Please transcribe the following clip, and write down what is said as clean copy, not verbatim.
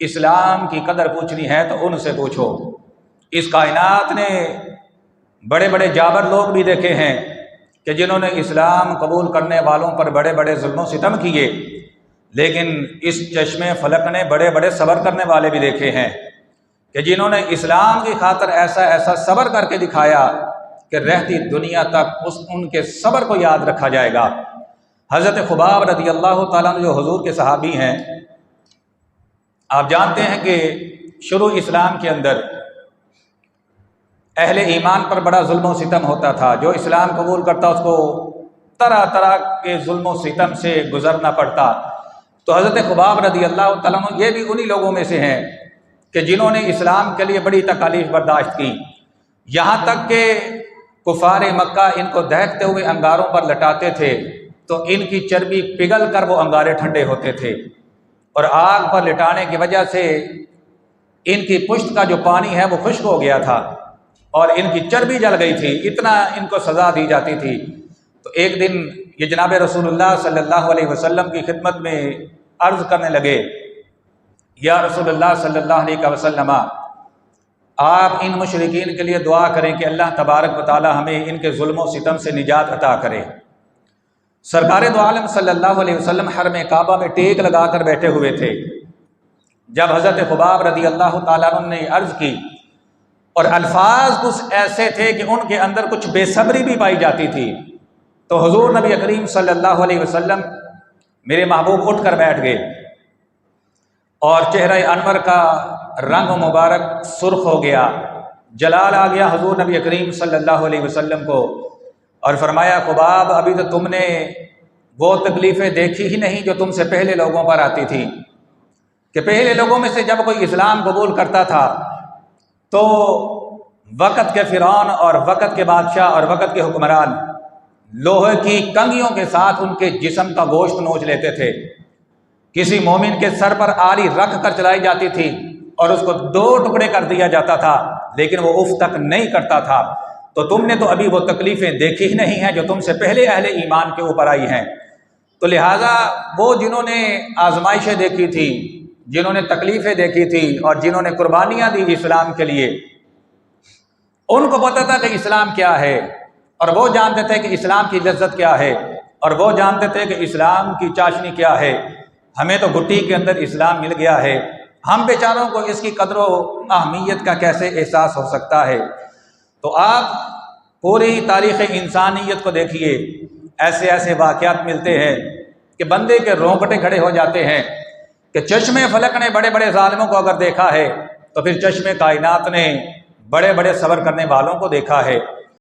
इस्लाम की कदर पूछनी है तो उनसे पूछो। इस कायनात ने बड़े बड़े जाबर लोग भी देखे हैं कि जिन्होंने इस्लाम कबूल करने वालों पर बड़े बड़े जुल्म सितम किए, लेकिन इस चश्मे फलक ने बड़े बड़े सब्र करने वाले भी देखे हैं कि जिन्होंने इस्लाम की खातर ऐसा ऐसा सब्र करके दिखाया कि रहती दुनिया तक उनके सब्र को याद रखा जाएगा। हज़रत खुबाब रज़ी अल्लाह ताला अन्हु जो हुजूर के सहाबी हैं, आप जानते हैं कि शुरू इस्लाम के अंदर अहले ईमान पर बड़ा जुल्म सितम होता था। जो इस्लाम कबूल करता उसको तरह तरह के जुल्म सितम से गुजरना पड़ता। तो हज़रत खुबाब रज़ी अल्लाह तआला अन्हु ये भी उन्हीं लोगों में से हैं कि जिन्होंने इस्लाम के लिए बड़ी तकालीफ बर्दाश्त की, यहाँ तक कि कुफार मक्का इनको दहकते हुए अंगारों पर लटाते थे तो इनकी चर्बी पिघल कर वो अंगारे ठंडे होते थे, और आग पर लिटाने की वजह से इनकी पुश्त का जो पानी है वो खुश्क हो गया था और इनकी चर्बी जल गई थी, इतना इनको सज़ा दी जाती थी। तो एक दिन ये जनाब रसूलुल्लाह सल्लल्लाहु अलैहि वसल्लम की खिदमत में अर्ज़ करने लगे, या रसूलुल्लाह सल्लल्लाहु अलैहि वसल्लम, आप इन मुशरिकीन के लिए दुआ करें कि अल्लाह तबारक व तआला हमें इनके जुल्म सितम से निजात अता करे। सरकार दो आलम सल्लल्लाहु अलैहि वसल्लम हरम काबा में टेक लगा कर बैठे हुए थे। जब हज़रत खुबाब रज़ी अल्लाह तआला अन्हु ने अर्ज़ की और अल्फाज कुछ ऐसे थे कि उनके अंदर कुछ बेसब्री भी पाई जाती थी, तो हुजूर नबी करीम सल्लल्लाहु अलैहि वसल्लम मेरे महबूब उठ कर बैठ गए और चेहरा अनवर का रंग मुबारक सुर्ख हो गया, जलाल आ गया हुजूर नबी करीम सल्लल्लाहु अलैहि वसल्लम को, और फरमाया खुबाब अभी तो तुमने वो तकलीफ़ें देखी ही नहीं जो तुमसे पहले लोगों पर आती थी, कि पहले लोगों में से जब कोई इस्लाम कबूल करता था तो वक़्त के फ़िरौन और वक़्त के बादशाह और वक़्त के हुक्मरान लोहे की कंगियों के साथ उनके जिस्म का गोश्त नोच लेते थे। किसी मोमिन के सर पर आरी रख कर चलाई जाती थी और उसको 2 टुकड़े कर दिया जाता था, लेकिन वो उफ तक नहीं करता था। तो तुमने तो अभी वो तकलीफ़ें देखी ही नहीं हैं जो तुमसे पहले अहले ईमान के ऊपर आई हैं। तो लिहाजा वो जिन्होंने आजमाइशें देखी थी, जिन्होंने तकलीफ़ें देखी थी और जिन्होंने कुर्बानियाँ दी इस्लाम के लिए, उनको पता था कि इस्लाम क्या है, और वो जानते थे कि इस्लाम की लज्जत क्या है, और वो जानते थे कि इस्लाम की चाशनी क्या है। हमें तो घुट्टी के अंदर इस्लाम मिल गया है, हम बेचारों को इसकी कदर व अहमियत का कैसे एहसास हो सकता है। तो आप पूरी तारीख़ इंसानियत को देखिए, ऐसे ऐसे वाक़यात मिलते हैं कि बंदे के रोंगटे खड़े हो जाते हैं कि चश्मे फलक ने बड़े बड़े ज़ालिमों को अगर देखा है तो फिर चश्मे कायनात ने बड़े बड़े सब्र करने वालों को देखा है।